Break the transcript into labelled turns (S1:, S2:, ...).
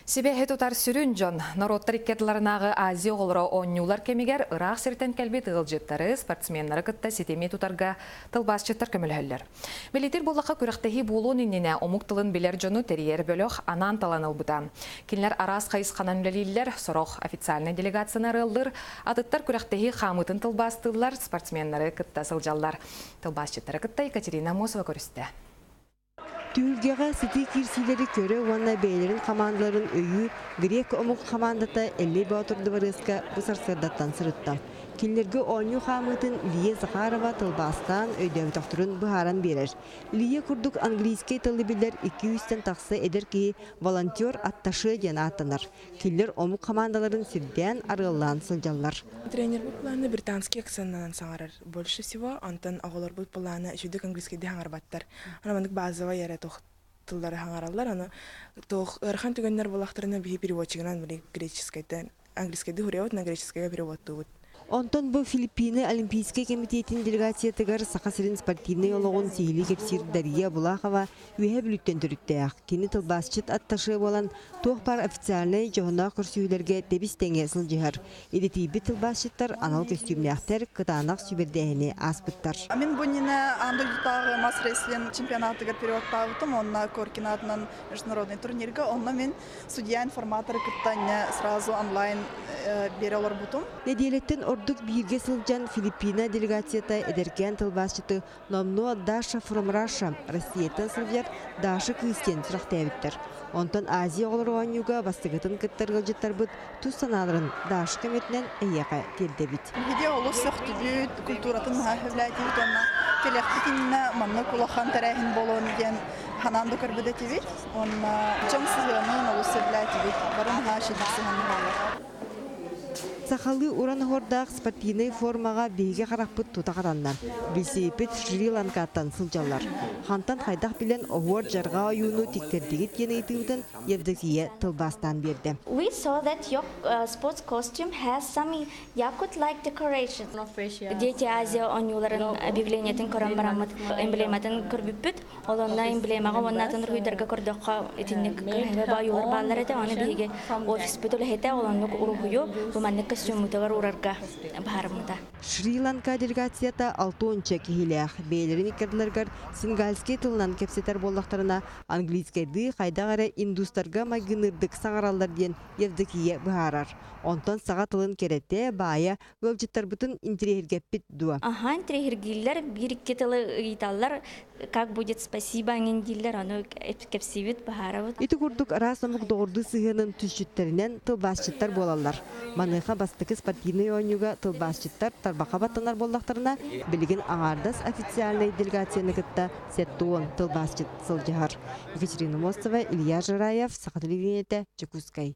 S1: Себехе тутар сүрін жон, народтар иккетларынағы Азия олыра оннюлар кемегер ырақ сертен кәлбет ығылжеттары спортсменлары кытта сетеме тутарға тылбасчыттар көмілхөллер. Белетер болаққа күріқтегі болуын иннене омук тылын білер жону терьер бөліқ анан таланыл бұта. Кенлер арас қайыз қанан үлелейлер, сороқ официальный делегацияны рылдыр, атыттар күріқтегі қамытын тылбастылар спортсменлары кытта сылжаллар. Тылбасчыттары кытта Екатерина Мосова көрісті.
S2: Түйілгеға сети кирсилері көрі уанна бейлерін командаларын өйі грек омук командата 50 баутырды барыска бұсарсырдаттан сырытта. Кинлерге ойну хамытын Лия Захарова тылбастан өйдөв доктурун бұхаран берер. Лия күрдік английский тылы билер 200-тен тақсы едер ки волонтер атташы ден аттанар. Кинлер омук командаларын сирден арылан сылжаллар.
S3: Тренер бұл планы британский акцентнан саңарар. Больше всего антон оғылар бұл планы жүдік английскийді хаңарбаттар. Анамандық базова яра тылдары хаңаралар. Аны тоқ ырхан түгеннер болақтарына бейі переводчигынан греческайдан английскийді хуреват на греческайға переводты бұд.
S2: Онтон бұл Филиппины Олимпийский комитетин делегациятыгар сақасырын спортивный олығын сейлі кепсир Дария Булахова үйе бүліктен түріктәяқ. Кені тылбасчыт атташы болан тоқпар официальный жоғына күрсүйілерге дебістеңе сылжығар. Едетейбі тылбасчыттар анал костюмляқтар кытанақ сүбердәйіне аспыттар.
S4: Мен бұніне андойдутағы мас рейслен чемпионатыгар переводтағытым, онна координатынан международный турнирға, онна мен судья информаторы кыттанне сразу онлайн бере олар бұтым.
S2: Неделеттен ордук бирге сылжан Филиппина делегацията эдерген тылбасчыты Номно Даша from Russia Россиятын сылжар Даша Кристиан сұрақтайбыттар. Онтан Азия олар оңюға бастығытын кыттарғыл жыттар бұд тұз саналарын Даша көметінен әйеға телдебіт.
S4: Виде олы сөқтүбі культуратын хөвләйтівіт, онна келектікінна манны кулахан тәрәхін болуын ген хананды көрбедетівіт, онна жон сызғының олы сөйләйтівіт, барын хашидіксі ханны
S2: Сахалы уран хордақ спортивный формаға бейге қарақпыт тұтағараннан. Білсейпет Шри-Ланкаттан сылжалар. Хантан қайдақ білен оғыр жарға ойуыны тектердегет ені етудің евдікие тылбастан берді.
S5: We saw that your sports costume has some Yakut-like decoration. Дети Азия онюларын объявлениятын көрін барамыд, эмблематын көрбіппіт, олонна эмблемаға оннатын рүйдерге көрдіққа етіннік көрхебе байуыр балар еті, оны бейге офис бүтілі хеті, олоннық ұрғыю, бұманнық костюмутығар ұрарға барымыда.
S2: Шри-Ланка делегацията алтуынча кехилях. Бейлерін икерділергер сингальский тылынан кепсетер болдақтарына английскайды қайдағары индустарға майгынырдық саңаралар ден евдікие бұхарар. Онтан саға тылын керетте бая өлжеттер бұтын интерьергеппит дуа.
S5: Ага, интерьергиллер бір-икке тылы ұйталар, как будет спасибо аңендиллер, оны кепсивит бұхаравыд.
S2: Иті күрдік арасамық доғырды сығының түшчіттерінен тылбасчыттар болалар. Маныға бастықы спортивный ойнуға тылбасчыттар тарбақа баттанар болдақтарына білген аңардас официальный делегацияны кітті сеттуын тылбасчыт сылжығар. Екатерина Мостова, Илья Жираев, Сақа телевидениеті, Чекускай.